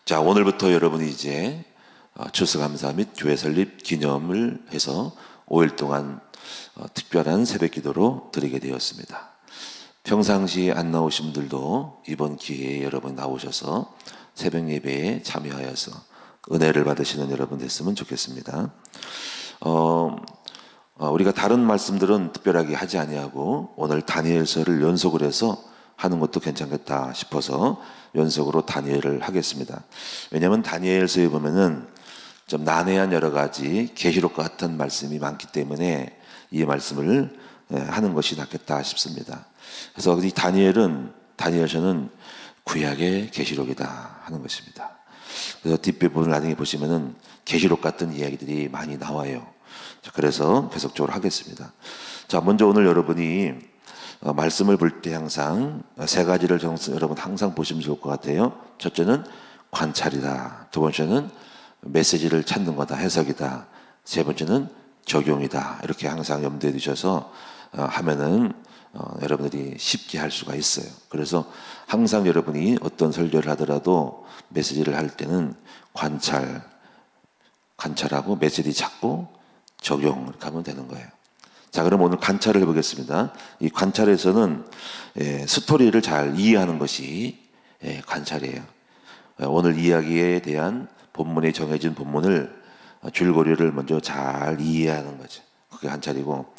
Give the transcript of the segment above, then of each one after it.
자, 오늘부터 여러분이 이제 추수감사 및 교회 설립 기념을 해서 5일 동안 특별한 새벽 기도로 드리게 되었습니다. 평상시에 안 나오신 분들도 이번 기회에 여러분 나오셔서 새벽 예배에 참여하여서 은혜를 받으시는 여러분 됐으면 좋겠습니다. 우리가 다른 말씀들은 특별하게 하지 아니하고 오늘 다니엘서를 연속을 해서 하는 것도 괜찮겠다 싶어서 연속으로 다니엘을 하겠습니다. 왜냐하면 다니엘서에 보면은 좀 난해한 여러 가지 계시록 같은 말씀이 많기 때문에 이 말씀을 하는 것이 낫겠다 싶습니다. 그래서 이 다니엘서는 구약의 계시록이다 하는 것입니다. 그래서 뒷부분을 나중에 보시면은 계시록 같은 이야기들이 많이 나와요. 그래서 계속적으로 하겠습니다. 자, 먼저 오늘 여러분이 말씀을 볼 때 항상 세 가지를 여러분 항상 보시면 좋을 것 같아요. 첫째는 관찰이다. 두 번째는 메시지를 찾는 거다. 해석이다. 세 번째는 적용이다. 이렇게 항상 염두에 두셔서 하면은 여러분들이 쉽게 할 수가 있어요. 그래서 항상 여러분이 어떤 설교를 하더라도 메시지를 할 때는 관찰하고 메시지 찾고 적용 이렇게 하면 되는 거예요. 자, 그럼 오늘 관찰을 해보겠습니다. 이 관찰에서는 스토리를 잘 이해하는 것이 관찰이에요. 오늘 이야기에 대한 본문에 정해진 본문을 줄거리를 먼저 잘 이해하는 거죠. 그게 관찰이고,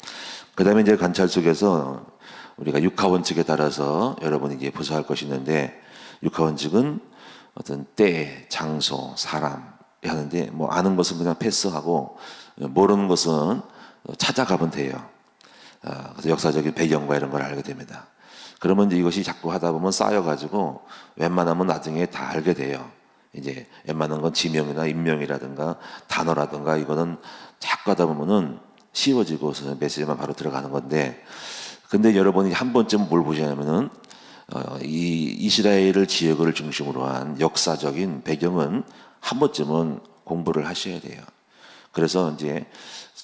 그 다음에 이제 관찰 속에서 우리가 육하원칙에 따라서 여러분이 이제 부서할 것이 있는데, 육하원칙은 어떤 때, 장소, 사람 하는데, 뭐 아는 것은 그냥 패스하고 모르는 것은 찾아가면 돼요. 그래서 역사적인 배경과 이런 걸 알게 됩니다. 그러면 이제 이것이 자꾸 하다 보면 쌓여가지고 웬만하면 나중에 다 알게 돼요. 이제 웬만한 건 지명이나 인명이라든가 단어라든가 이거는 자꾸 하다 보면은 쉬워지고서 메시지만 바로 들어가는 건데, 근데 여러분이 한 번쯤 뭘 보시냐면은 이 이스라엘을 지역을 중심으로 한 역사적인 배경은 한 번쯤은 공부를 하셔야 돼요. 그래서 이제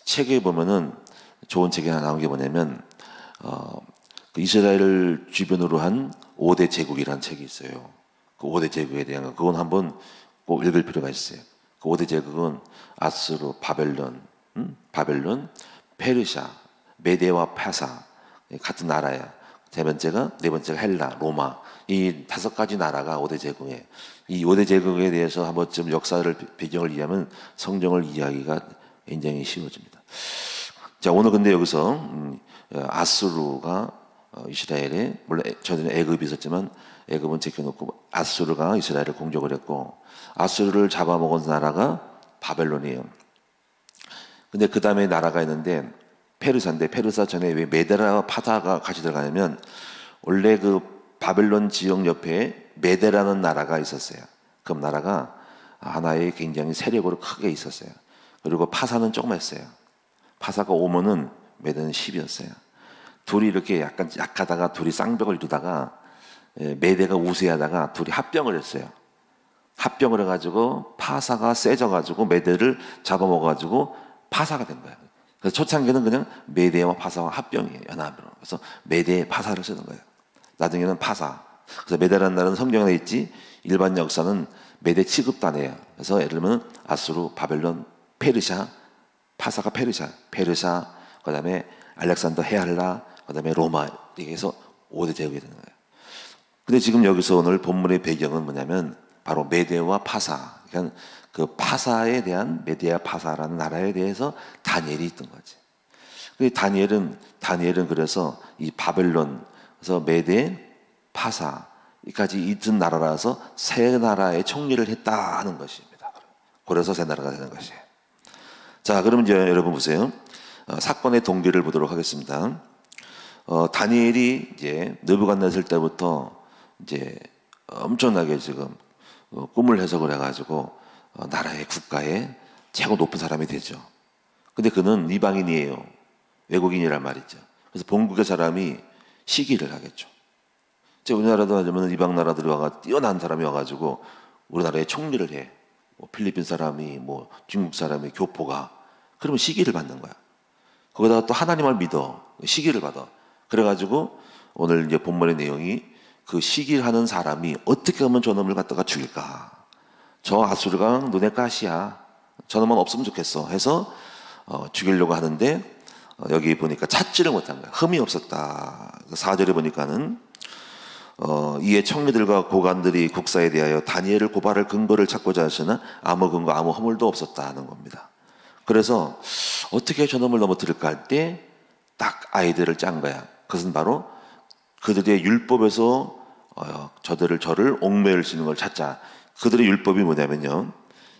책에 보면은 좋은 책이 하나 나온 게 뭐냐면 그 이스라엘을 주변으로 한 5대 제국이라는 책이 있어요. 그 5대 제국에 대한 거 그건 한번 꼭 읽을 필요가 있어요. 그 5대 제국은 아수르, 바벨론, 페르시아, 메데와 파사 같은 나라야. 네 번째가 헬라, 로마. 이 5가지 나라가 5대 제국이에요. 이 5대 제국에 대해서 한 번쯤 역사를 배경을 이해하면 성경을 이해하기가 굉장히 쉬워집니다. 자, 오늘 근데 여기서 아수르가 이스라엘에, 물론 전에 애굽이 있었지만 애굽은 제껴놓고 아수르가 이스라엘을 공격을 했고, 아수르를 잡아먹은 나라가 바벨론이에요. 근데 그 다음에 나라가 있는데 페르사인데, 페르사 전에 왜 메데라와 파사가 같이 들어가냐면, 원래 그 바벨론 지역 옆에 메데라는 나라가 있었어요. 그 나라가 하나의 굉장히 세력으로 크게 있었어요. 그리고 파사는 조그맣어요. 파사가 5면은 메데는 10이었어요. 둘이 이렇게 약간 약하다가 둘이 쌍벽을 이루다가 메데가 우세하다가 둘이 합병을 했어요. 합병을 해가지고 파사가 세져가지고 메데를 잡아먹어가지고 파사가 된 거예요. 그래서 초창기는 그냥 메데와 파사와 합병이에요. 연합으로. 그래서 메데 파사를 쓰는 거예요. 나중에는 파사. 그래서 메데라는 나라는 성경에 있지, 일반 역사는 메데 취급도 안 해요. 그래서 예를 들면 아수르, 바벨론, 페르시아, 파사가 페르시아, 그 다음에 알렉산더 헤알라, 그 다음에 로마, 이렇게 해서 5대 제국이 되는 거예요. 근데 지금 여기서 오늘 본문의 배경은 뭐냐면 바로 메데와 파사. 그러니까 그 파사에 대한, 메데와 파사라는 나라에 대해서 다니엘이 있던 거지. 그 다니엘은 그래서 이 바벨론, 그래서 메데, 파사까지 있던 나라라서 세 나라의 총리를 했다는 것입니다. 그래서 세 나라가 되는 것이에요. 자, 그럼 이제 여러분 보세요. 사건의 동기를 보도록 하겠습니다. 다니엘이 이제 느부갓네살 때부터 이제 엄청나게 지금 꿈을 해석을 해가지고 나라의 국가의 최고 높은 사람이 되죠. 근데 그는 이방인이에요. 외국인이란 말이죠. 그래서 본국의 사람이 시기를 하겠죠. 우리나라도 하자면 이방 나라들이 와가 뛰어난 사람이 와가지고 우리나라에 총리를 해. 뭐 필리핀 사람이, 뭐 중국 사람이, 교포가. 그러면 시기를 받는 거야. 거기다가 또 하나님을 믿어. 시기를 받아. 그래가지고 오늘 이제 본문의 내용이 그 시기를 하는 사람이 어떻게 하면 저놈을 갖다가 죽일까. 저 아수르가 눈에 가시야. 저놈만 없으면 좋겠어. 해서 죽이려고 하는데 여기 보니까 찾지를 못한 거야. 흠이 없었다. 4절에 보니까는 이에 청리들과 고관들이 국사에 대하여 다니엘을 고발할 근거를 찾고자 하시나 아무 근거 아무 허물도 없었다 하는 겁니다. 그래서 어떻게 저놈을 넘어뜨릴까 할 때 딱 아이디어를 짠 거야. 그것은 바로 그들의 율법에서 저를 옥매일 수 있는 걸 찾자. 그들의 율법이 뭐냐면요,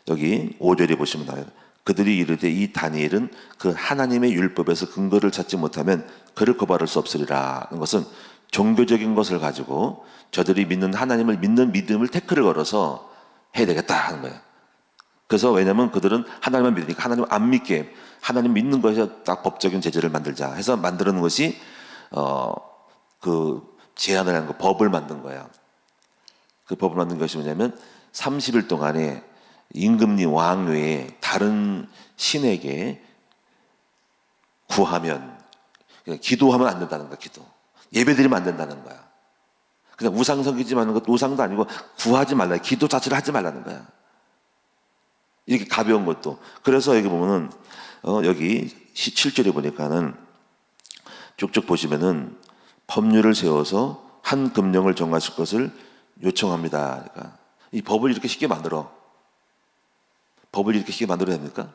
여기 5절에 보시면 나와요. 그들이 이르되 이 다니엘은 그 하나님의 율법에서 근거를 찾지 못하면 그를 고발할 수 없으리라. 하는 것은 종교적인 것을 가지고 저들이 믿는 하나님을 믿는 믿음을 태클을 걸어서 해야 되겠다 하는 거예요. 그래서 왜냐하면 그들은 하나님만 믿으니까 하나님을 안 믿게, 하나님 믿는 것이 딱 법적인 제재를 만들자 해서 만드는 것이 그 제안을 한 거, 법을 만든 거야. 그 법을 만든 것이 뭐냐면 30일 동안에 임금님 왕 외에 다른 신에게 구하면, 기도하면 안 된다는 거야. 기도 예배드리면 안 된다는 거야. 그냥 우상 섬기지 말는 것도 우상도 아니고 구하지 말라, 기도 자체를 하지 말라는 거야. 이렇게 가벼운 것도. 그래서 여기 보면은 여기 17절에 보니까는 쭉쭉 보시면은 법률을 세워서 한 금령을 정하실 것을 요청합니다. 그러니까 이 법을 이렇게 쉽게 만들어. 법을 이렇게 쉽게 만들어야 됩니까?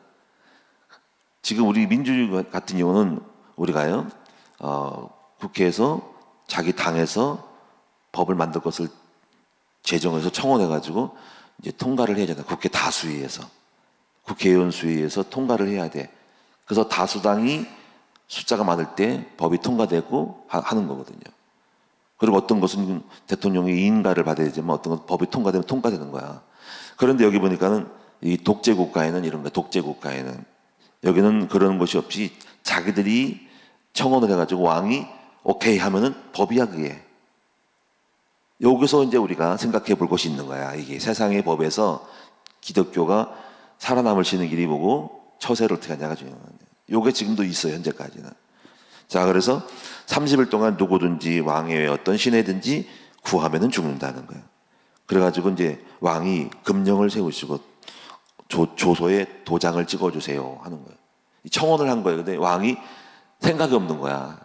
지금 우리 민주주의 같은 경우는 우리가요, 국회에서 자기 당에서 법을 만들 것을 제정해서 청원해가지고 이제 통과를 해야 되잖아. 국회 다수의에서. 국회의원 수의에서 통과를 해야 돼. 그래서 다수당이 숫자가 많을 때 법이 통과되고 하는 거거든요. 그리고 어떤 것은 대통령이 인가를 받아야 되지만 어떤 것은 법이 통과되면 통과되는 거야. 그런데 여기 보니까는 이 독재 국가에는 이런 거야. 독재 국가에는 여기는 그런 것이 없이 자기들이 청원을 해가지고 왕이 오케이 하면은 법이야 그게. 여기서 이제 우리가 생각해 볼 것이 있는 거야. 이게 세상의 법에서 기독교가 살아남을 수 있는 길이 뭐고 처세를 어떻게 하냐가 중요한 거예요. 요게 지금도 있어요, 현재까지는. 자, 그래서 30일 동안 누구든지 왕의 외 어떤 신에든지 구하면은 죽는다는 거예요. 그래가지고 이제 왕이 금령을 세우시고 조서에 도장을 찍어주세요 하는 거예요. 청원을 한 거예요. 근데 왕이 생각이 없는 거야.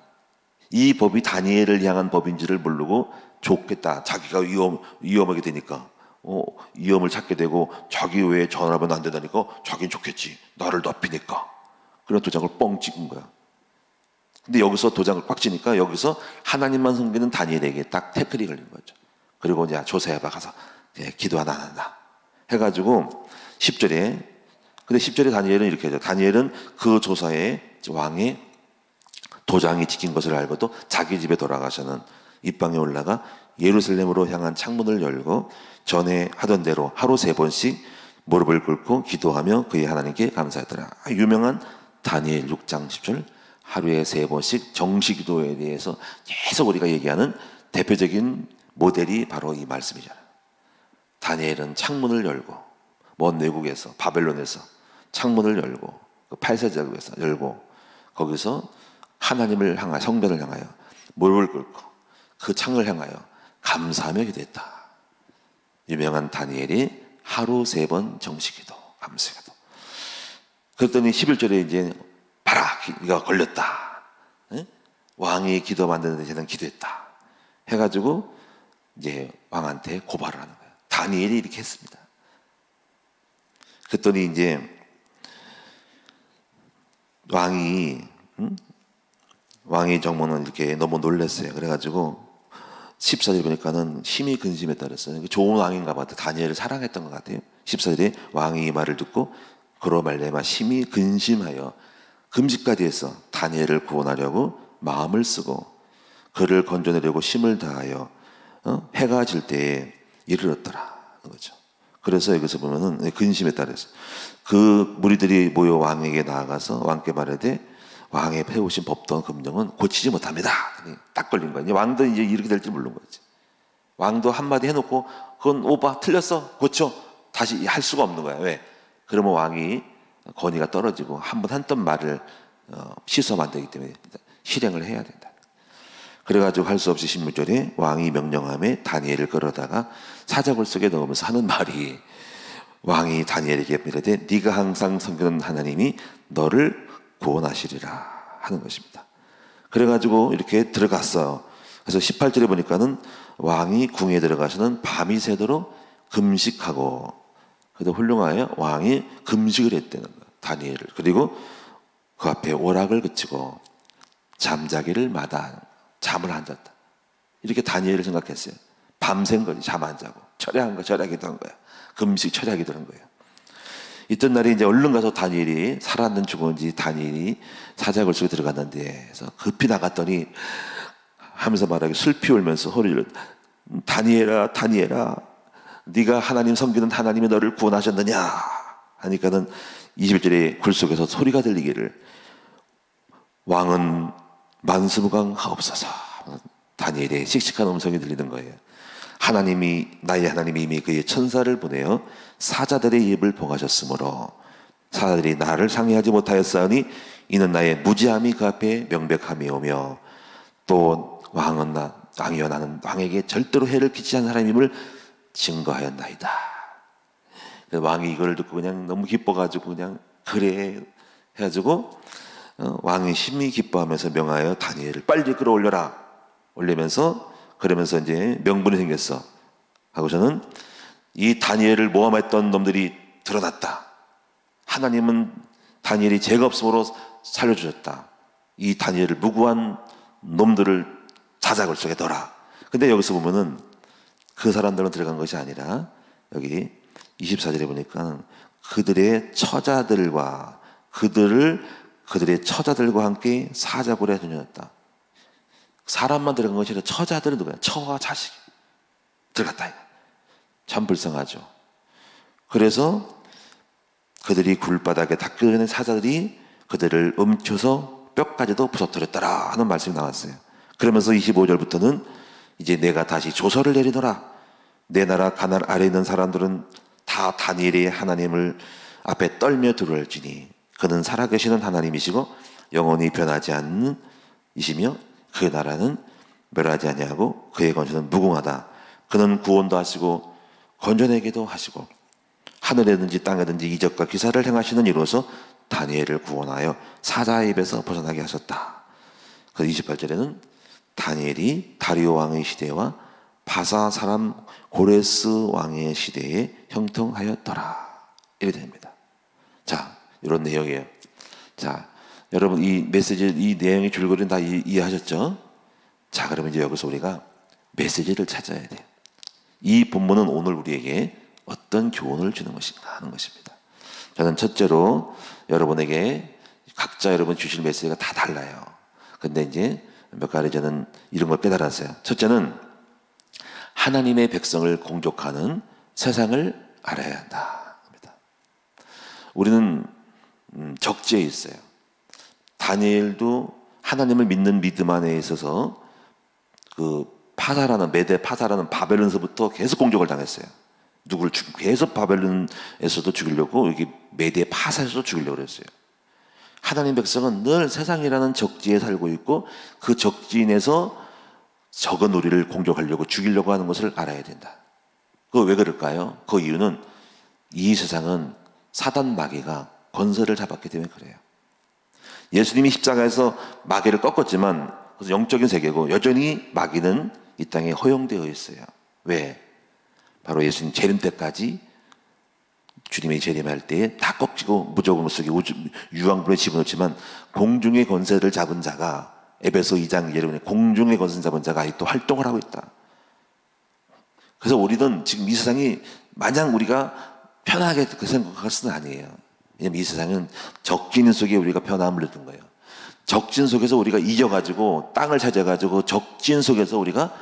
이 법이 다니엘을 향한 법인지를 모르고 좋겠다. 자기가 위험하게 되니까. 위험을 찾게 되고 자기 외에 전화하면 안 된다니까 자기는 좋겠지. 나를 높이니까. 그런 도장을 뻥 찍은 거야. 근데 여기서 도장을 꽉 찍으니까 여기서 하나님만 섬기는 다니엘에게 딱 태클이 걸린 거죠. 그리고 이제 조사해봐 가서 기도 하나 안 한다 해가지고 10절에, 근데 10절에 다니엘은 이렇게 하죠. 다니엘은 그 조사에 왕의 도장이 찍힌 것을 알고도 자기 집에 돌아가서는 입방에 올라가 예루살렘으로 향한 창문을 열고 전에 하던 대로 하루 3번씩 무릎을 꿇고 기도하며 그의 하나님께 감사하더라. 유명한 다니엘 6장 10절, 하루에 3번씩 정시기도에 대해서 계속 우리가 얘기하는 대표적인 모델이 바로 이 말씀이잖아요. 다니엘은 창문을 열고, 먼 외국에서 바벨론에서 창문을 열고, 그 8세자국에서 열고, 거기서 하나님을 향하여, 성전을 향하여 무릎을 꿇고 그 창을 향하여 감사하며 기도했다. 유명한 다니엘이 하루 3번 정시기도, 감사기도. 그랬더니 11절에 이제 봐라, 이가 걸렸다. 왕이 기도 만드는데 쟤는 기도했다. 해가지고 이제 왕한테 고발을 하는 거예요. 다니엘이 이렇게 했습니다. 그랬더니 이제 왕이 정모는 이렇게 너무 놀랐어요. 그래가지고 14절 보니까는 심히 근심했다 그랬어요. 좋은 왕인가 봐. 다니엘을 사랑했던 것 같아요. 14절에 왕이 이 말을 듣고 그로 말미암아 심히 근심하여 금식까지 해서 다니엘을 구원하려고 마음을 쓰고 그를 건져내려고 힘을 다하여 해가 질 때에 이르렀더라. 그렇죠. 그래서 여기서 보면은 근심했다 그랬어요. 그 무리들이 모여 왕에게 나아가서 왕께 말하되 왕의 배우신 법도와 금령은 고치지 못합니다. 딱 걸린 거야. 왕도 이제 이렇게 될지 모르는 거지. 왕도 한마디 해놓고 그건 오바 틀렸어 고쳐 다시 할 수가 없는 거야. 왜? 그러면 왕이 권위가 떨어지고 한 번 했던 말을 취소하면 안 되기 때문에 실행을 해야 된다. 그래가지고 할 수 없이 16절에 왕이 명령함에 다니엘을 끌어다가 사자굴 속에 넣으면서 하는 말이 왕이 다니엘에게 이르되 네가 항상 섬기는 하나님이 너를 구원하시리라 하는 것입니다. 그래가지고 이렇게 들어갔어요. 그래서 18절에 보니까는 왕이 궁에 들어가서는 밤이 새도록 금식하고, 그래도 훌륭하여 왕이 금식을 했다는 거예요, 다니엘을. 그리고 그 앞에 오락을 그치고 잠자기를 마다 잠을 안 잤다. 이렇게 다니엘을 생각했어요. 밤샌 거지, 잠 안 자고. 철야한 거, 철야기도 한 거야. 금식, 철야기도 한 거예요. 있던 날에 이제 얼른 가서 다니엘이 살았는 죽은지 다니엘이 사자굴 속에 들어갔는데, 그래서 급히 나갔더니 하면서 말하기 슬피 울면서 소리를, 다니엘아, 다니엘아, 네가 하나님 섬기는 하나님이 너를 구원하셨느냐 하니까는 21절에 굴 속에서 소리가 들리기를 왕은 만수무강하옵소서. 다니엘의 씩씩한 음성이 들리는 거예요. 하나님이, 나의 하나님이 이미 그의 천사를 보내어 사자들의 입을 봉하셨으므로 사자들이 나를 상의하지 못하였사오니 이는 나의 무지함이 그 앞에 명백함이오며 또 왕이여 나는 왕에게 절대로 해를 끼치지 않은 사람임을 증거하였나이다. 왕이 이걸 듣고 그냥 너무 기뻐가지고 그냥 그래 해가지고 왕이 심히 기뻐하면서 명하여 다니엘을 빨리 끌어올려라. 올리면서 그러면서 이제 명분이 생겼어 하고서는 이 다니엘을 모함했던 놈들이 드러났다. 하나님은 다니엘이 죄가 없음으로 살려주셨다. 이 다니엘을 무고한 놈들을 사자굴 속에 넣어라. 근데 여기서 보면은 그 사람들은 들어간 것이 아니라 여기 24절에 보니까 그들의 처자들과 그들의 처자들과 함께 사자굴에 던졌다. 사람만 들어간 것이 아니라 처자들은 누구야? 처와 자식이 들어갔다. 참 불쌍하죠. 그래서 그들이 굴바닥에 닿기 전에 사자들이 그들을 움켜서 뼈까지도 부서뜨렸더라 하는 말씀이 나왔어요. 그러면서 25절부터는 이제 내가 다시 조서를 내리노라. 내 나라 가나안 아래에 있는 사람들은 다 다니엘의 하나님을 앞에 떨며 들어올지니 그는 살아계시는 하나님이시고 영원히 변하지 않는 이시며 그의 나라는 멸하지 아니하고 그의 권세는 무궁하다. 그는 구원도 하시고 건져내기도 하시고 하늘에든지 땅에든지 이적과 기사를 행하시는 이로서 다니엘을 구원하여 사자의 입에서 벗어나게 하셨다. 그 28절에는 다니엘이 다리오 왕의 시대와 바사 사람 고레스 왕의 시대에 형통하였더라. 이렇게 됩니다. 자, 이런 내용이에요. 자, 여러분 이 메시지, 이 내용의 줄거리는 다 이해하셨죠? 자, 그러면 이제 여기서 우리가 메시지를 찾아야 돼요. 이 본문은 오늘 우리에게 어떤 교훈을 주는 것인가 하는 것입니다. 저는 첫째로 여러분에게 각자 여러분 주실 메시지가 다 달라요. 근데 이제 몇 가지 저는 이런 걸 깨달았어요. 첫째는 하나님의 백성을 공격하는 세상을 알아야 한다. 우리는 적지에 있어요. 다니엘도 하나님을 믿는 믿음 안에 있어서 그 파사라는 메대 파사라는 바벨론서부터 계속 공격을 당했어요. 누구를 계속 바벨론에서도 죽이려고 여기 메대 파사에서도 죽이려고 그랬어요. 하나님 백성은 늘 세상이라는 적지에 살고 있고 그 적지인에서 적은 우리를 공격하려고 죽이려고 하는 것을 알아야 된다. 그거 왜 그럴까요? 그 이유는 이 세상은 사단 마귀가 권세를 잡았기 때문에 그래요. 예수님이 십자가에서 마귀를 꺾었지만 그래서 영적인 세계고 여전히 마귀는 이 땅에 허용되어 있어요. 왜? 바로 예수님 재림 때까지 주님이 재림할 때에 다 꺾이고 무조건 속에 유황불에 집어넣지만 공중의 권세를 잡은 자가 에베소 2장 예언에 공중의 권세를 잡은 자가 아직도 활동을 하고 있다. 그래서 우리는 지금 이 세상이 마냥 우리가 편하게 그 생각할 것은 아니에요. 왜냐하면 이 세상은 적진 속에 우리가 편함을 얻은 거예요. 적진 속에서 우리가 이겨가지고 땅을 찾아가지고 적진 속에서 우리가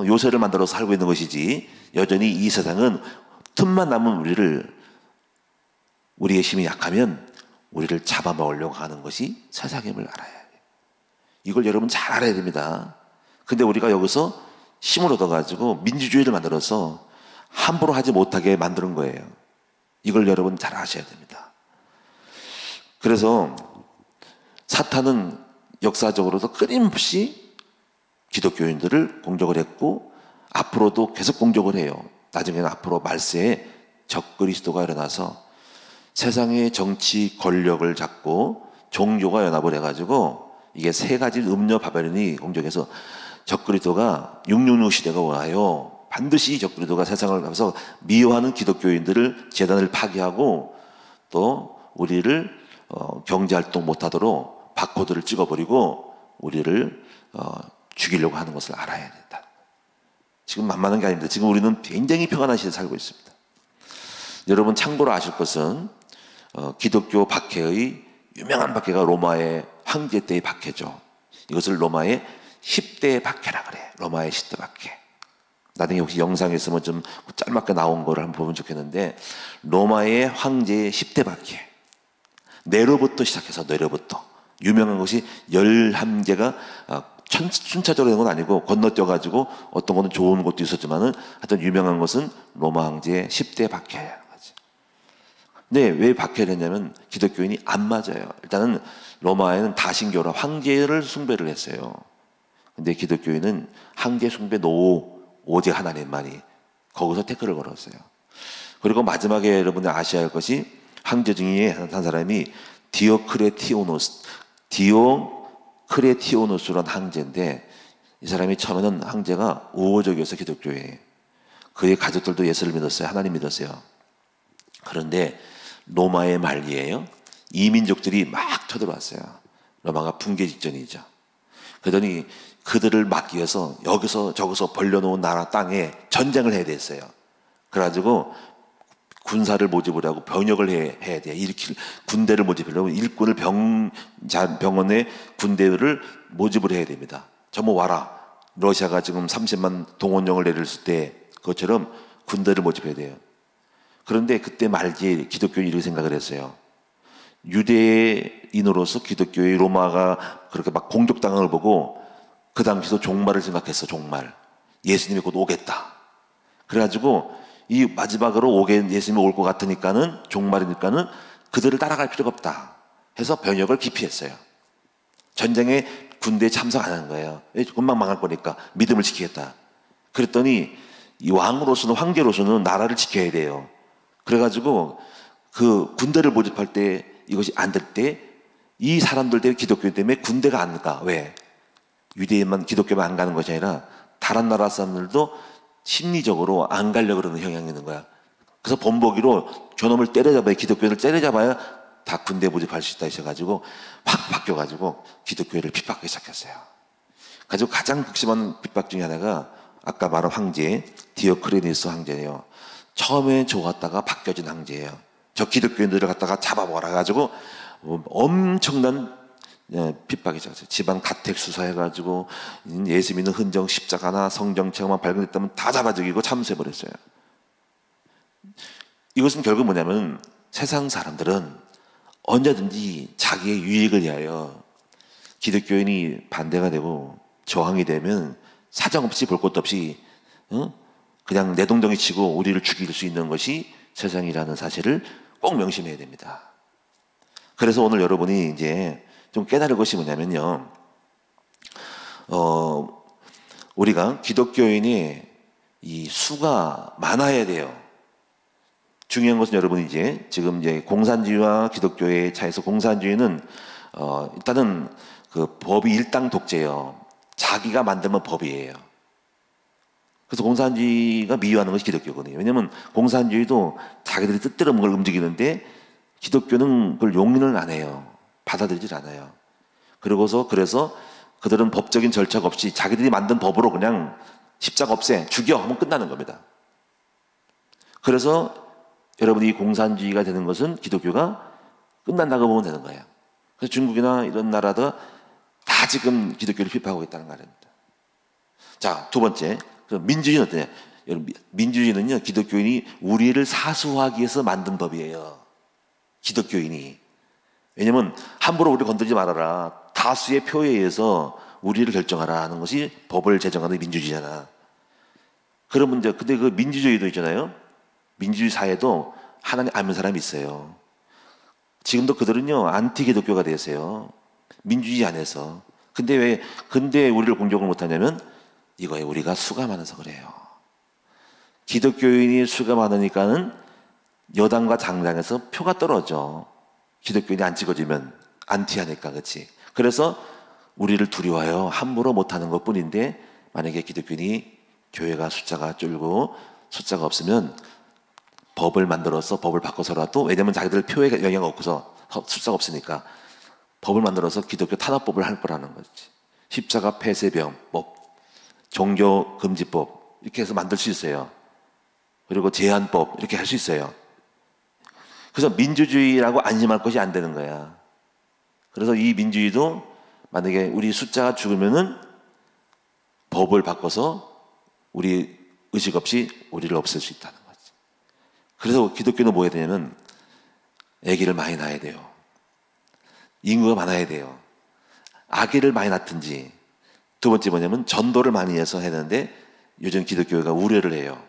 요새를 만들어서 살고 있는 것이지 여전히 이 세상은 틈만 남은 우리의 힘이 약하면 우리를 잡아먹으려고 하는 것이 세상임을 알아야 해요. 이걸 여러분 잘 알아야 됩니다. 근데 우리가 여기서 힘을 얻어가지고 민주주의를 만들어서 함부로 하지 못하게 만드는 거예요. 이걸 여러분 잘 아셔야 됩니다. 그래서 사탄은 역사적으로도 끊임없이 기독교인들을 공격을 했고 앞으로도 계속 공격을 해요. 나중에는 앞으로 말세에 적그리스도가 일어나서 세상의 정치 권력을 잡고 종교가 연합을 해가지고 이게 세 가지 음녀 바벨론이 공격해서 적그리스도가 666 시대가 와요. 반드시 적그리스도가 세상을 가면서 미워하는 기독교인들을 재단을 파괴하고 또 우리를 경제활동 못하도록 바코드를 찍어버리고 우리를 죽이려고 하는 것을 알아야 된다. 지금 만만한 게 아닙니다. 지금 우리는 굉장히 평안한 시대에 살고 있습니다. 여러분 참고로 아실 것은 기독교 박해의 유명한 박해가 로마의 황제 때의 박해죠. 이것을 로마의 10대 박해라 그래. 로마의 10대 박해. 나중에 혹시 영상에 있으면 좀 짤막하게 나온 거를 한번 보면 좋겠는데, 로마의 황제의 10대 박해. 네로부터 시작해서 네로부터 유명한 것이 11개가 순차적으로 된 건 아니고 건너뛰어가지고 어떤 거는 좋은 것도 있었지만은 하여튼 유명한 것은 로마 황제의 10대 박해라는 거지. 근데 왜 박해를 했냐면 기독교인이 안 맞아요. 일단은 로마에는 다신교라 황제를 숭배를 했어요. 근데 기독교인은 황제 숭배 노 오직 하나님만이, 거기서 태클을 걸었어요. 그리고 마지막에 여러분들 아셔야 할 것이 황제 중에 한 사람이 디오크레티오노스라는 황제인데, 이 사람이 처음에는 황제가 우호적이어서 기독교에, 그의 가족들도 예수를 믿었어요. 하나님 믿었어요. 그런데 로마의 말기에요, 이민족들이 막 쳐들어왔어요. 로마가 붕괴 직전이죠. 그러더니 그들을 막기 위해서 여기서 저기서 벌려놓은 나라 땅에 전쟁을 해야 됐어요. 그래가지고 군사를 모집을 하고 병역을 해야 돼. 군대를 모집하려면 일꾼을 병원에 군대를 모집을 해야 됩니다. 전부 와라. 러시아가 지금 30만 동원령을 내렸을 때 그것처럼 군대를 모집해야 돼요. 그런데 그때 말기에 기독교인이 이렇게 생각을 했어요. 유대인으로서 기독교의 로마가 그렇게 막 공격당한 걸 보고 그 당시도 종말을 생각했어. 종말. 예수님이 곧 오겠다. 그래가지고 이 마지막으로 예수님이 올 것 같으니까는, 종말이니까는 그들을 따라갈 필요가 없다 해서 병역을 기피했어요. 전쟁에 군대에 참석 안 하는 거예요. 금방 망할 거니까 믿음을 지키겠다. 그랬더니 이 왕으로서는, 황제로서는 나라를 지켜야 돼요. 그래가지고 그 군대를 모집할 때 이것이 안 될 때 이 사람들 때문에, 기독교 때문에 군대가 안 가. 왜? 유대인만, 기독교만 안 가는 것이 아니라 다른 나라 사람들도 심리적으로 안 가려고 그러는 경향이 있는 거야. 그래서 본보기로 저놈을 때려잡아야, 기독교를 때려잡아야 다 군대 모집할 수 있다 하셔가지고 확 바뀌어가지고 기독교를 핍박하기 시작했어요. 가지고 가장 극심한 핍박 중에 하나가 아까 말한 황제, 디오크레니스 황제예요. 처음에 좋았다가 바뀌어진 황제예요. 저 기독교인들을 갖다가 잡아먹어라 가지고 엄청난 핍박이 시작했어요. 집안 가택 수사해가지고 예수 믿는 흔적, 십자가나 성정체만 발견됐다면 다 잡아 죽이고 참수해버렸어요. 이것은 결국 뭐냐면 세상 사람들은 언제든지 자기의 유익을 위하여 기독교인이 반대가 되고 저항이 되면 사정없이 볼 것도 없이 그냥 내동댕이 치고 우리를 죽일 수 있는 것이 세상이라는 사실을 꼭 명심해야 됩니다. 그래서 오늘 여러분이 이제 좀 깨달을 것이 뭐냐면요, 우리가 기독교인이 이 수가 많아야 돼요. 중요한 것은 여러분 지금 공산주의와 기독교의 차이에서, 공산주의는 일단은 그 법이 일당 독재예요. 자기가 만들면 법이에요. 그래서 공산주의가 미워하는 것이 기독교거든요. 왜냐하면 공산주의도 자기들이 뜻대로 뭔가를 움직이는데 기독교는 그걸 용인을 안 해요. 받아들이질 않아요. 그래서 그들은 법적인 절차가 없이 자기들이 만든 법으로 그냥 십자가 없애, 죽여 하면 끝나는 겁니다. 그래서 여러분이 공산주의가 되는 것은 기독교가 끝난다고 보면 되는 거예요. 그래서 중국이나 이런 나라도 다 지금 기독교를 핍박하고 있다는 말입니다. 자, 두 번째, 민주주의는 어떠냐? 여러분, 민주주의는요, 기독교인이 우리를 사수하기 위해서 만든 법이에요. 기독교인이. 왜냐면 함부로 우리를 건드리지 말아라, 다수의 표에 의해서 우리를 결정하라 하는 것이 법을 제정하는 민주주의잖아. 그런 문제. 근데 그 민주주의도 있잖아요. 민주주의 사회도 하나님 아는 사람이 있어요. 지금도 그들은요 안티 기독교가 되세요. 민주주의 안에서. 근데 왜 우리를 공격을 못하냐면 이거에 우리가 수가 많아서 그래요. 기독교인이 수가 많으니까는 여당과 장당에서 표가 떨어져. 기독교인이 안 찍어지면 안티하니까, 그렇지? 그래서 우리를 두려워하여 함부로 못하는 것뿐인데, 만약에 기독교인이 교회가 숫자가 줄고 숫자가 없으면 법을 만들어서 법을 바꿔서라도, 왜냐면 자기들 표에 영향 없어서 숫자가 없으니까 법을 만들어서 기독교 탄압법을 할 거라는 거지. 십자가 폐쇄병법, 종교금지법 이렇게 해서 만들 수 있어요. 그리고 제한법 이렇게 할 수 있어요. 그래서 민주주의라고 안심할 것이 안 되는 거야. 그래서 이 민주주의도 만약에 우리 숫자가 죽으면은 법을 바꿔서 우리 의식 없이 우리를 없앨 수 있다는 거지. 그래서 기독교는 뭐 해야 되냐면 아기를 많이 낳아야 돼요. 인구가 많아야 돼요. 아기를 많이 낳든지. 두 번째 뭐냐면 전도를 많이 해서 해야 되는데, 요즘 기독교회가 우려를 해요.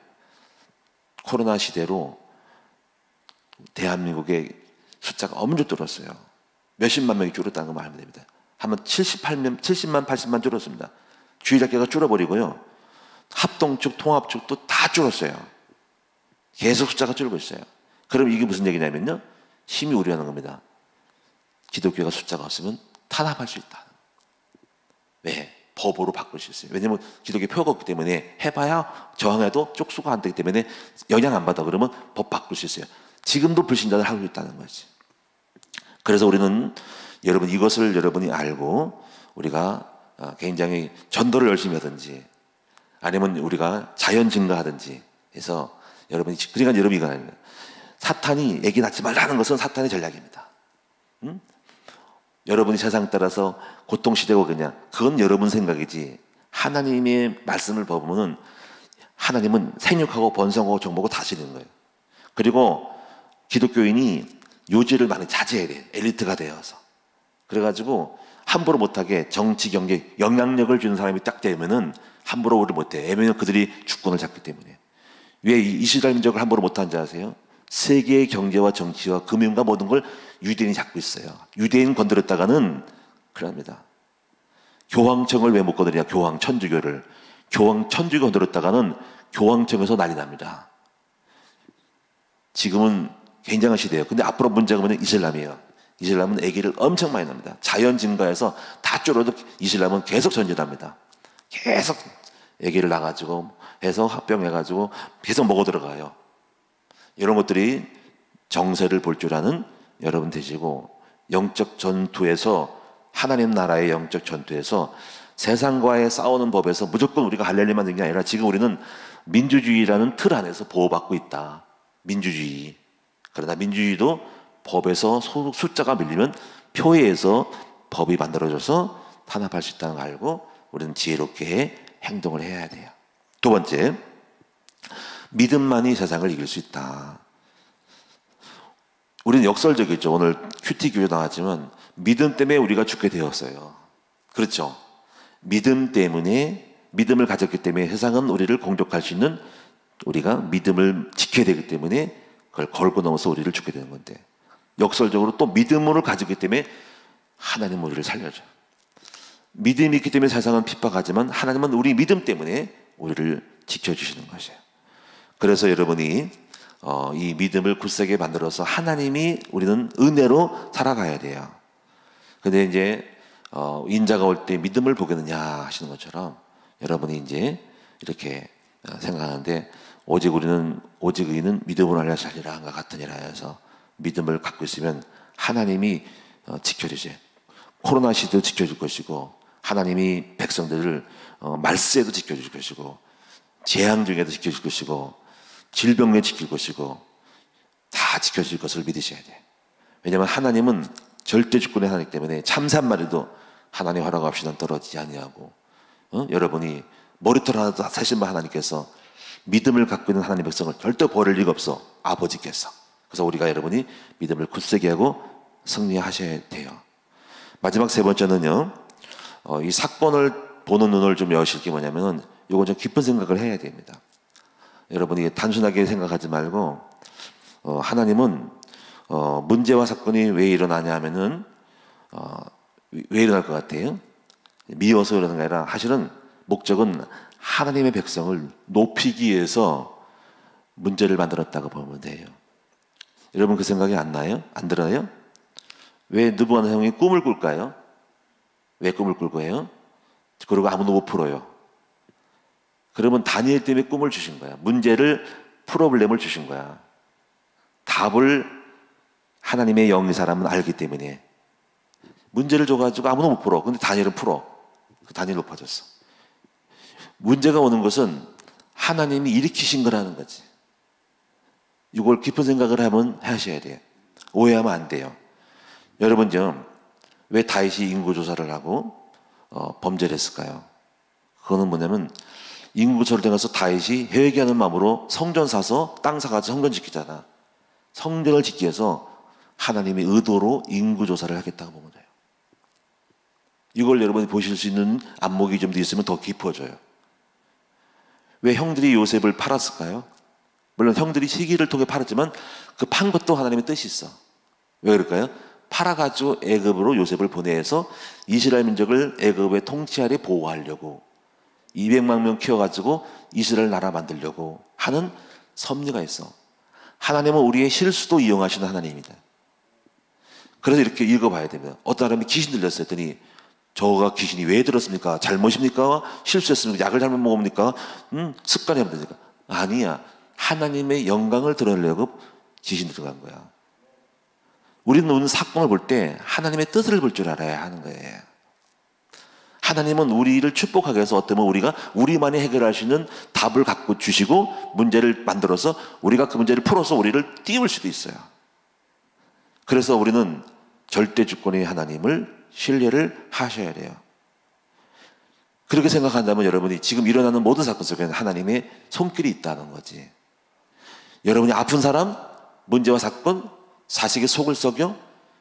코로나 시대로 대한민국의 숫자가 엄청 줄었어요. 몇십만 명이 줄었다는 거 말하면 됩니다. 한번 70만, 80만 줄었습니다. 주일학교가 줄어버리고요. 합동축, 통합축도 다 줄었어요. 계속 숫자가 줄고 있어요. 그럼 이게 무슨 얘기냐면요, 심히 우려하는 겁니다. 기독교가 숫자가 없으면 탄압할 수 있다. 왜? 법으로 바꿀 수 있어요. 왜냐면 기독교 표가 없기 때문에 해봐야 저항해도 쪽수가 안 되기 때문에 영향 안 받아. 그러면 법 바꿀 수 있어요. 지금도 불신자들 하고 있다는 거지. 그래서 우리는 여러분 이것을 여러분이 알고 우리가 굉장히 전도를 열심히 하든지 아니면 우리가 자연 증가하든지 해서 여러분이, 그러니까 여러분이 이거 아닙니다. 사탄이 애기 낳지 말라는 것은 사탄의 전략입니다. 응? 여러분이 세상 따라서 고통시대고 그건 여러분 생각이지, 하나님의 말씀을 보면은 하나님은 생육하고 번성하고 정복하고 다스리는 거예요. 그리고 기독교인이 요지를 많이 자제해야 돼요. 엘리트가 되어서. 그래가지고 함부로 못하게 정치, 경제, 영향력을 주는 사람이 딱 되면은 함부로 오를 못해. 왜냐면 그들이 주권을 잡기 때문에. 왜 이스라엘 민족을 함부로 못하는지 아세요? 세계의 경제와 정치와 금융과 모든 걸 유대인이 잡고 있어요. 유대인 건드렸다가는 큰일 납니다. 교황청을 왜 못 건드리냐? 교황, 천주교를. 교황, 천주교 건드렸다가는 교황청에서 난리 납니다. 지금은 굉장한 시대예요. 근데 앞으로 문제가 뭐냐면 이슬람이에요. 이슬람은 아기를 엄청 많이 납니다. 자연 증가해서 다 줄어도 이슬람은 계속 전진합니다. 계속 아기를 낳아가지고 해서 합병해가지고 계속 먹어 들어가요. 이런 것들이 정세를 볼 줄 아는 여러분 되시고, 영적 전투에서, 하나님 나라의 영적 전투에서 세상과의 싸우는 법에서 무조건 우리가 할렐루야만 되는 게 아니라 지금 우리는 민주주의라는 틀 안에서 보호받고 있다. 민주주의. 그러나 민주주의도 법에서 숫자가 밀리면 표에서 법이 만들어져서 탄압할 수 있다는 걸 알고 우리는 지혜롭게 행동을 해야 돼요. 두 번째, 믿음만이 세상을 이길 수 있다. 우리는 역설적이죠. 오늘 큐티 교회 나왔지만 믿음 때문에 우리가 죽게 되었어요. 그렇죠? 믿음 때문에, 믿음을 가졌기 때문에 세상은 우리를 공격할 수 있는, 우리가 믿음을 지켜야 되기 때문에 그걸 걸고 넘어서 우리를 죽게 되는 건데, 역설적으로 또 믿음을 가지기 때문에 하나님 우리를 살려줘요. 믿음이 있기 때문에 세상은 핍박하지만 하나님은 우리 믿음 때문에 우리를 지켜주시는 것이에요. 그래서 여러분이 이 믿음을 굳세게 만들어서 하나님이, 우리는 은혜로 살아가야 돼요. 근데 이제 인자가 올 때 믿음을 보겠느냐 하시는 것처럼 여러분이 이제 이렇게 생각하는데, 오직 의인은 믿음으로 하려 살리라 한가 같으니라 해서 믿음을 갖고 있으면 하나님이 지켜주세요. 코로나 시대도 지켜줄 것이고, 하나님이 백성들을 말세에도 지켜줄 것이고, 재앙 중에도 지켜줄 것이고, 질병에 지킬 것이고, 다 지켜줄 것을 믿으셔야 돼요. 왜냐하면 하나님은 절대 주권의 하나님 때문에 참새 마리도 하나님 허락 없이는 떨어지지 아니하고, 여러분이 머리털 하나도 사실만 하나님께서 믿음을 갖고 있는 하나님 백성을 절대 버릴 리가 없어. 아버지께서. 그래서 우리가, 여러분이 믿음을 굳세게 하고 승리하셔야 돼요. 마지막 세 번째는요, 이 사건을 보는 눈을 좀 여실 게 뭐냐면은, 이건 좀 깊은 생각을 해야 됩니다. 여러분이 단순하게 생각하지 말고, 하나님은 문제와 사건이 왜 일어나냐 하면은 왜 일어날 것 같아요? 미워서 그러는 게 아니라 사실은 목적은 하나님의 백성을 높이기 위해서 문제를 만들었다고 보면 돼요. 여러분 그 생각이 안 나요? 안 들어요? 왜 느부갓네살 형이 꿈을 꿀까요? 왜 꿈을 꿀 거예요? 그리고 아무도 못 풀어요. 그러면 다니엘 때문에 꿈을 주신 거야. 문제를, 프로블렘을 주신 거야. 답을 하나님의 영의 사람은 알기 때문에. 문제를 줘가지고 아무도 못 풀어. 근데 다니엘은 풀어. 그 다니엘 높아졌어. 문제가 오는 것은 하나님이 일으키신 거라는 거지. 이걸 깊은 생각을 하면 하셔야 돼요. 오해하면 안 돼요. 여러분요, 왜 다윗이 인구조사를 하고 범죄를 했을까요? 그거는 뭐냐면 인구조사를 통해서 다윗이 회개하는 마음으로 성전 사서 땅 사가지고 성전 짓기잖아. 성전을 짓기 위해서 하나님의 의도로 인구조사를 하겠다고 보면 돼요. 이걸 여러분이 보실 수 있는 안목이 좀 더 있으면 더 깊어져요. 왜 형들이 요셉을 팔았을까요? 물론 형들이 시기를 통해 팔았지만 그 판 것도 하나님의 뜻이 있어. 왜 그럴까요? 팔아가지고 애굽으로 요셉을 보내서 이스라엘 민족을 애굽의 통치 아래 보호하려고 200만 명 키워가지고 이스라엘 나라 만들려고 하는 섭리가 있어. 하나님은 우리의 실수도 이용하시는 하나님입니다. 그래서 이렇게 읽어봐야 됩니다. 어떤 사람이 귀신 들렸어요 했더니 저가 귀신이 왜 들었습니까? 잘못입니까? 실수했습니까? 약을 잘못 먹습니까? 습관이 하면 되니까. 아니야. 하나님의 영광을 드러내려고 귀신 들어간 거야. 우리는 오늘 사건을 볼 때 하나님의 뜻을 볼 줄 알아야 하는 거예요. 하나님은 우리를 축복하기 위해서 어쩌면 우리가 우리만이 해결할 수 있는 답을 갖고 주시고 문제를 만들어서 우리가 그 문제를 풀어서 우리를 띄울 수도 있어요. 그래서 우리는 절대 주권의 하나님을 신뢰를 하셔야 돼요. 그렇게 생각한다면 여러분이 지금 일어나는 모든 사건 속에는 하나님의 손길이 있다는 거지. 여러분이 아픈 사람, 문제와 사건, 자식의 속을 썩여?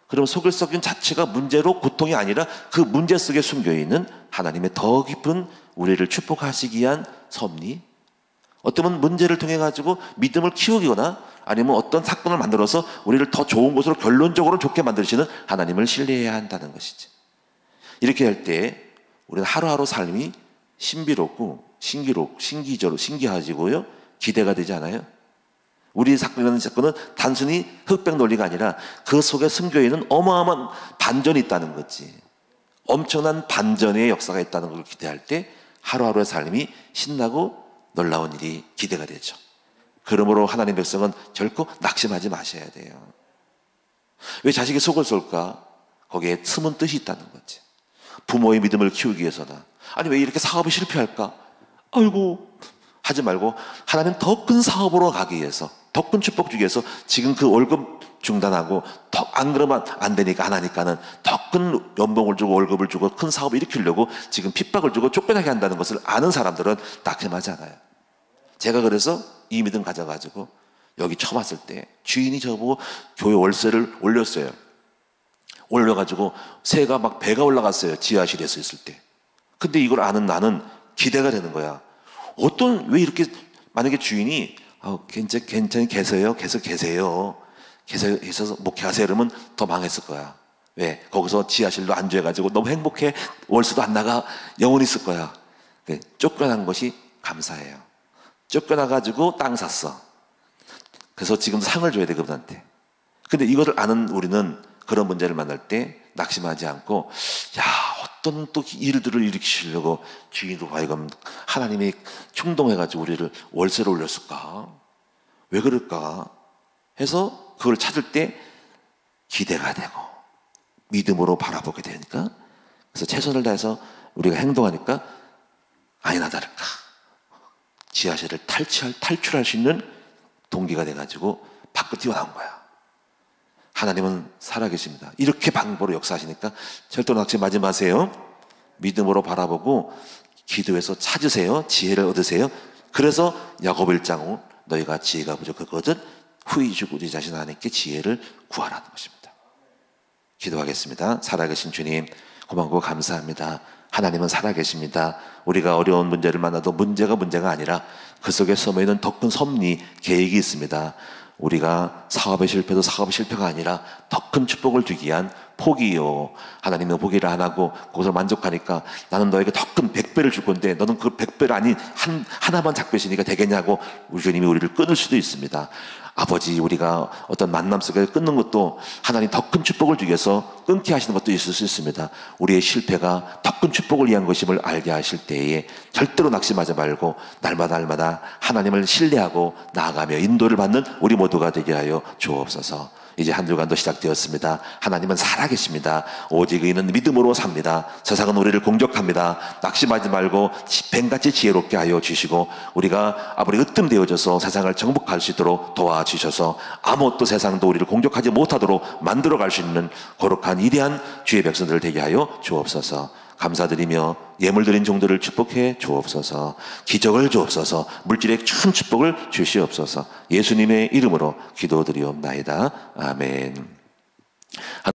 그럼 속을 썩인 자체가 문제로 고통이 아니라 그 문제 속에 숨겨있는 하나님의 더 깊은 우리를 축복하시기 위한 섭리. 어쩌면 문제를 통해 가지고 믿음을 키우거나 아니면 어떤 사건을 만들어서 우리를 더 좋은 곳으로 결론적으로 좋게 만드시는 하나님을 신뢰해야 한다는 것이지. 이렇게 할 때 우리는 하루하루 삶이 신비롭고 신기하지고요. 기대가 되지 않아요? 우리 사건은 단순히 흑백 논리가 아니라 그 속에 숨겨있는 어마어마한 반전이 있다는 거지. 엄청난 반전의 역사가 있다는 걸 기대할 때 하루하루의 삶이 신나고 놀라운 일이 기대가 되죠. 그러므로 하나님 백성은 결코 낙심하지 마셔야 돼요. 왜 자식의 속을 쏠까? 거기에 숨은 뜻이 있다는 거지. 부모의 믿음을 키우기 위해서나 아니 왜 이렇게 사업이 실패할까? 아이고 하지 말고 하나님 더 큰 사업으로 가기 위해서 더 큰 축복 주기 위해서 지금 그 월급 중단하고 더 안 그러면 안 되니까 안 하니까는 더 큰 연봉을 주고 월급을 주고 큰 사업을 일으키려고 지금 핍박을 주고 쫓겨나게 한다는 것을 아는 사람들은 낙심하지 않아요. 제가 그래서 이 믿음 가져가지고 여기 처음 왔을 때 주인이 저보고 교회 월세를 올렸어요. 올려가지고 새가 막 배가 올라갔어요. 지하실에서 있을 때. 근데 이걸 아는 나는 기대가 되는 거야. 왜 이렇게 만약에 주인이 괜찮이 계세요. 계속 계세요. 계셔서 목회하세요. 그러면 더 망했을 거야. 왜? 거기서 지하실로 안주해가지고 너무 행복해. 월세도 안 나가. 영원히 있을 거야. 쫓겨난 것이 감사해요. 쫓겨나가지고 땅 샀어. 그래서 지금도 상을 줘야 돼 그분한테. 근데 이거를 아는 우리는 그런 문제를 만날 때 낙심하지 않고 어떤 또 일들을 일으키시려고 주인으로 하여금 하나님이 충동해가지고 우리를 월세로 올렸을까? 왜 그럴까? 해서 그걸 찾을 때 기대가 되고 믿음으로 바라보게 되니까 그래서 최선을 다해서 우리가 행동하니까 아니나 다를까 지하실을 탈출할 수 있는 동기가 돼가지고 밖으로 튀어나온 거야. 하나님은 살아계십니다. 이렇게 방법으로 역사하시니까 절대로 낙심하지 마세요. 믿음으로 바라보고 기도해서 찾으세요. 지혜를 얻으세요. 그래서 야고보 1장 너희가 지혜가 부족하거든 후히 주고 네 자신 하나님께 지혜를 구하라는 것입니다. 기도하겠습니다. 살아계신 주님 고맙고 감사합니다. 하나님은 살아계십니다. 우리가 어려운 문제를 만나도 문제가 아니라 그 속에 숨어있는 더 큰 섭리, 계획이 있습니다. 우리가 사업의 실패도 사업의 실패가 아니라 더 큰 축복을 주기 위한 포기요. 하나님은 포기를 안 하고 그것을 만족하니까 나는 너에게 더 큰 100배를 줄 건데 너는 그 100배를 아닌 하나만 작배시니까 되겠냐고 우리 주님이 우리를 끊을 수도 있습니다. 아버지, 우리가 어떤 만남 속에 끊는 것도 하나님 더 큰 축복을 주기 위해서 끊게 하시는 것도 있을 수 있습니다. 우리의 실패가 더 큰 축복을 위한 것임을 알게 하실 때에 절대로 낙심하지 말고 날마다 하나님을 신뢰하고 나아가며 인도를 받는 우리 모두가 되게 하여 주옵소서. 이제 한 주간도 시작되었습니다. 하나님은 살아계십니다. 오직 의인은 믿음으로 삽니다. 세상은 우리를 공격합니다. 낙심하지 말고 뱀같이 지혜롭게 하여 주시고 우리가 아무리 으뜸되어져서 세상을 정복할 수 있도록 도와주셔서 아무것도 세상도 우리를 공격하지 못하도록 만들어갈 수 있는 거룩한 위대한 주의 백성들 되게 하여 주옵소서. 감사드리며 예물 드린 종들을 축복해 주옵소서. 기적을 주옵소서. 물질의 큰 축복을 주시옵소서. 예수님의 이름으로 기도드리옵나이다. 아멘.